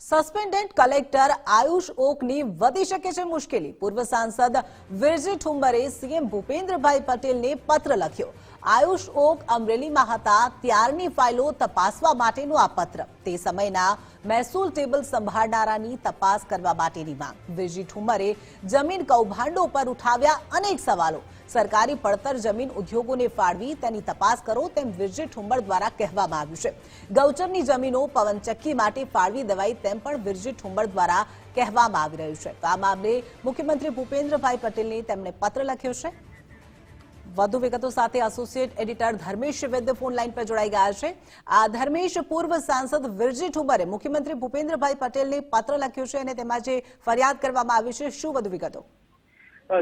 Suspended collector Ayush ઓકની વધી શકે છે મુશ્કેલી। પૂર્વ સાંસદ વિરજી ઠુંબરે સીએમ ભૂપેન્દ્રભાઈ પટેલને પત્ર લખ્યો। આયુષ ઓક અમરેલીમાં હતા ત્યારની ફાઇલો તપાસવા માટેનું આ પત્ર। તે સમયના મહેસૂલ ટેબલ સંભાળનારાની તપાસ કરવા માટેની માંગ। વિરજી ઠુંબરે જમીન કૌભાંડો પર ઉઠાવ્યા અનેક સવાલો। સરકારી પડતર જમીન ઉદ્યોગોને ફાળવી તેની તપાસ કરો તેમ વિરજી ઠુંબર દ્વારા કહેવામાં આવ્યું છે। ગૌચરની જમીનો પવનચક્કી માટે ફાળવી દેવાઈ તેમ પણ વિરજી ઠુંબર દ્વારા કહેવામાં આવી રહ્યું છે। તો આ મામલે મુખ્યમંત્રી ભૂપેન્દ્રભાઈ પટેલને તેમણે પત્ર લખ્યો છે। વધુ વિગતો સાથે એસોસિએટ એડિટર ધર્મેશ વૈદ્ય ફોન લાઈન પર જોડાઈ ગયા છે। આ ધર્મેશ, પૂર્વ સાંસદ વિરજી ઠુંબરે મુખ્યમંત્રી ભૂપેન્દ્રભાઈ પટેલને પત્ર લખ્યો છે અને તેમાં જે ફરિયાદ કરવામાં આવી છે, શું વધુ વિગતો?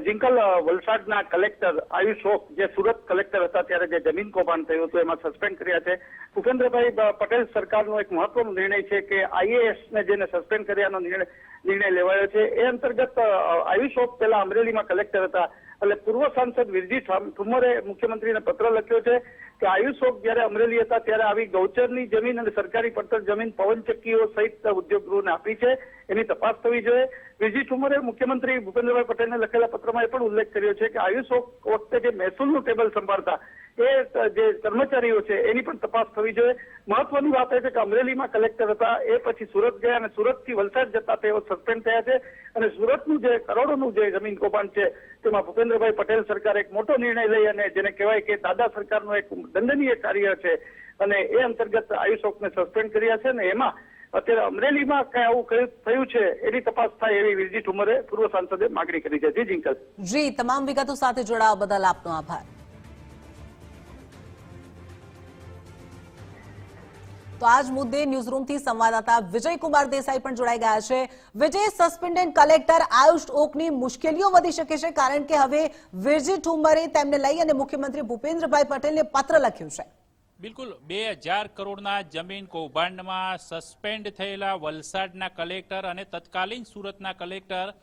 જિંકલ, વલસાડના કલેક્ટર આયુષ ઓક જે સુરત કલેક્ટર હતા ત્યારે જે જમીન કૌભાંડ થયું હતું એમાં સસ્પેન્ડ કર્યા છે। ભૂપેન્દ્રભાઈ પટેલ સરકારનો એક મહત્વનો નિર્ણય છે કે આઈએએસ ને જેને સસ્પેન્ડ કર્યાનો નિર્ણય લેવાયો છે। એ અંતર્ગત આયુષ ઓક પહેલા અમરેલીમાં કલેક્ટર હતા એટલે પૂર્વ સાંસદ વિરજી ઠુંમરે મુખ્યમંત્રીને પત્ર લખ્યો છે કે આયુષ ઓક જયારે અમરેલી હતા ત્યારે આવી ગૌચરની જમીન અને સરકારી પડતર જમીન પવનચક્કીઓ સહિત ઉદ્યોગ ગૃહને આપી છે, એની તપાસ થવી જોઈએ। વિરજી ઠુંમરે મુખ્યમંત્રી ભૂપેન્દ્રભાઈ પટેલને લખેલા પત્રમાં એ પણ ઉલ્લેખ કર્યો છે કે આયુષ ઓક વખતે જે મહેસૂલનું ટેબલ સંભાળતા એ જે કર્મચારીઓ છે એની પણ તપાસ થવી જોઈએ। મહત્વની વાત એ છે કે અમરેલીમાં કલેક્ટર હતા, એ પછી સુરત ગયા અને સુરતથી વલસાડ જતા તેઓ સસ્પેન્ડ થયા છે અને સુરતનું જે કરોડોનું જે જમીન કૌભાંડ છે તેમાં ભૂપેન્દ્રભાઈ પટેલ સરકાર એક મોટો નિર્ણય લઈ અને જેને કહેવાય કે દાદા સરકારનું એક દંડનીય કાર્ય છે અને એ અંતર્ગત આયુષ ઓકને સસ્પેન્ડ કર્યા છે અને એમાં અત્યારે અમરેલીમાં કઈ આવું થયું છે એની તપાસ થાય એવી વિરજી ઠુંમરે પૂર્વ સાંસદે માંગણી કરી છે। જી જિંકલ। જી, તમામ વિગતો સાથે જોડાવા બદલ આપનો આભાર। તો આજ મુદ્દે ન્યૂઝરૂમથી સંવાદદાતા વિજયકુમાર દેસાઈ પણ જોડાઈ ગયા છે। વિજય, સસ્પેન્ડેડ કલેક્ટર આયુષ ઓકની મુશ્કેલીઓ વધી શકે છે કારણ કે હવે વિરજી ઠુંબરે તેમને લઈ અને મુખ્યમંત્રી ભૂપેન્દ્રભાઈ પટેલને પત્ર લખ્યું છે। બિલકુલ, 2000 કરોડના જમીન કૌભાંડમાં સસ્પેન્ડ થયેલા વલસાડના કલેક્ટર અને તત્કાલીન સુરતના કલેક્ટર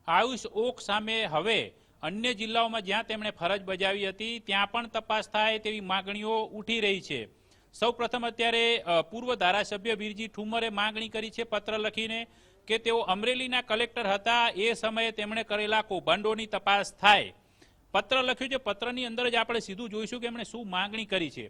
આયુષ ઓક સામે હવે અન્ય જિલ્લાઓમાં જ્યાં તેમણે ફરજ બજાવી હતી ત્યાં પણ તપાસ થાય તેવી માંગણીઓ ઉઠી રહી છે। સૌપ્રથમ અત્યારે પૂર્વ ધારાસભ્ય વિરજી ઠુંમરે માંગણી કરી છે પત્ર લખીને કે તેઓ અમરેલીના કલેક્ટર હતા એ સમયે તેમણે કરેલા કૌભાંડોની તપાસ થાય। પત્ર લખ્યું છે, પત્રની અંદર જ આપણે સીધું જોઈશું કે એમણે શું માંગણી કરી છે।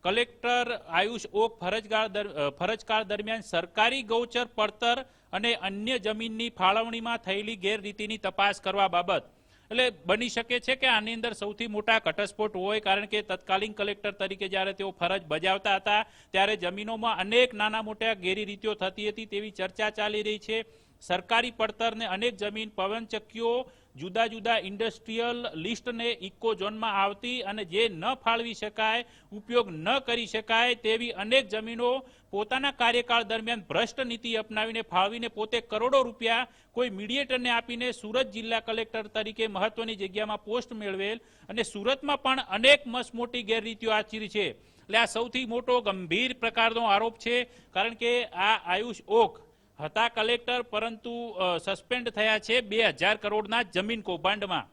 કલેક્ટર આયુષ ઓક ફરજકાળ દરમિયાન સરકારી ગૌચર પડતર અને અન્ય જમીનની ફાળવણીમાં થયેલી ગેરરીતિની તપાસ કરવા બાબત એટલે બની શકે છે કે આની અંદર સૌથી મોટા ઘટસ્ફોટ હોય કારણ કે તત્કાલીન કલેક્ટર તરીકે જ્યારે તેઓ ફરજ બજાવતા હતા ત્યારે જમીનોમાં અનેક નાના મોટા ગેરરીતિઓ થતી હતી તેવી ચર્ચા ચાલી રહી છે। સરકારી પડતરને અનેક જમીન પવનચક્કીઓ જુદા જુદા ઇન્ડસ્ટ્રીયલ લિસ્ટને ઇકો ઝોનમાં આવતી અને જે ન ફાળવી શકાય, ઉપયોગ ન કરી શકાય તેવી અનેક જમીનો પોતાના કાર્યકાળ દરમિયાન ભ્રષ્ટ નીતિ અપનાવીને ફાળવીને પોતે કરોડો રૂપિયા કોઈ મીડિયેટરને આપીને સુરત જિલ્લા કલેક્ટર તરીકે મહત્વની જગ્યામાં પોસ્ટ મેળવેલ અને સુરતમાં પણ અનેક મસમોટી ગેરરીતિઓ આચરી છે। એટલે આ સૌથી મોટો ગંભીર પ્રકારનો આરોપ છે કારણ કે આ આયુષ ઓક હતા કલેક્ટર પરંતુ સસ્પેન્ડ થયા છે 2000 કરોડના જમીન કૌભાંડમાં।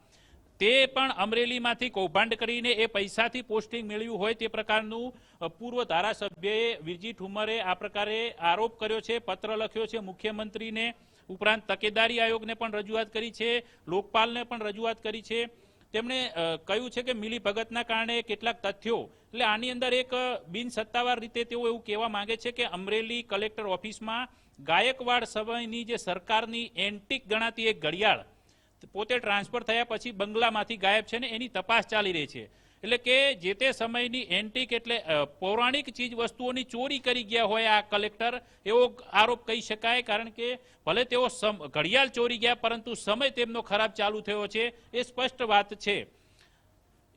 તે પણ અમરેલીમાંથી કૌભાંડ કરીને એ પૈસાથી પોસ્ટિંગ મેળવ્યું હોય તે પ્રકારનું પૂર્વ ધારાસભ્યએ વિરજી ઠુંમરે આ પ્રકારે આરોપ કર્યો છે, પત્ર લખ્યો છે મુખ્યમંત્રીને, ઉપરાંત તકેદારી આયોગને પણ રજૂઆત કરી છે, લોકપાલને પણ રજૂઆત કરી છે। તેમણે કહ્યું છે કે મિલી ભગતના કારણે કેટલાક તથ્યો એટલે આની અંદર એક બિન સત્તાવાર રીતે તેઓ એવું કહેવા માંગે છે કે અમરેલી કલેક્ટર ઓફિસમાં ગાયકવાડ સમયની જે સરકારની એન્ટિક ગણાતી એક ઘડિયાળ પોતે ટ્રાન્સફર થયા પછી બંગલામાંથી ગાયબ છે ને એની તપાસ ચાલી રહી છે। એટલે કે જે તે સમયની એન્ટિક એટલે પૌરાણિક ચીજ વસ્તુઓની ચોરી કરી ગયા હોય આ કલેક્ટર એવો આરોપ કહી શકાય કારણ કે ભલે તેઓ ઘડિયાળ ચોરી ગયા પરંતુ સમય તેમનો ખરાબ ચાલુ થયો છે એ સ્પષ્ટ વાત છે।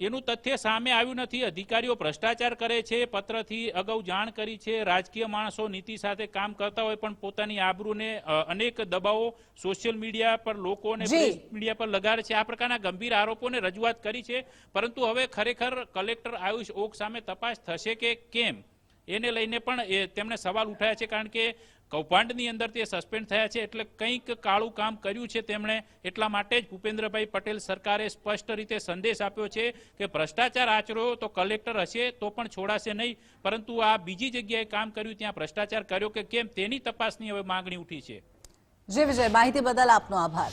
એનું તથ્ય સામે આવ્યું નથી। અધિકારીઓ ભ્રષ્ટાચાર કરે છે, પત્રથી અગાઉ જાણ કરી છે। રાજકીય માણસો નીતિ સાથે કામ કરતા હોય પણ પોતાની આબરૂને અનેક દબાવો સોશિયલ મીડિયા પર લોકોને મીડિયા પર લગાડે છે। આ પ્રકારના ગંભીર આરોપોને રજૂઆત કરી છે પરંતુ હવે ખરેખર કલેક્ટર આયુષ ઓક સામે તપાસ થશે કે કેમ એને લઈને પણ તેમણે સવાલ ઉઠાયા છે કારણ કે કૌભાંડની અંદર તે સસ્પેન્ડ થયા છે એટલે કંઈક કાળું કામ કર્યું છે તેમણે, એટલા માટે જ ભૂપેન્દ્રભાઈ પટેલ સરકારે સ્પષ્ટ રીતે સંદેશ આપ્યો છે કે ભ્રષ્ટાચાર આચર્યો તો કલેક્ટર હશે તો પણ છોડાશે નહીં, પરંતુ આ બીજી જગ્યાએ કામ કર્યું ત્યાં ભ્રષ્ટાચાર કર્યો કે કેમ તેની તપાસની હવે માંગણી ઉઠી છે. જી વિજય, માહિતી બદલ આપનો આભાર.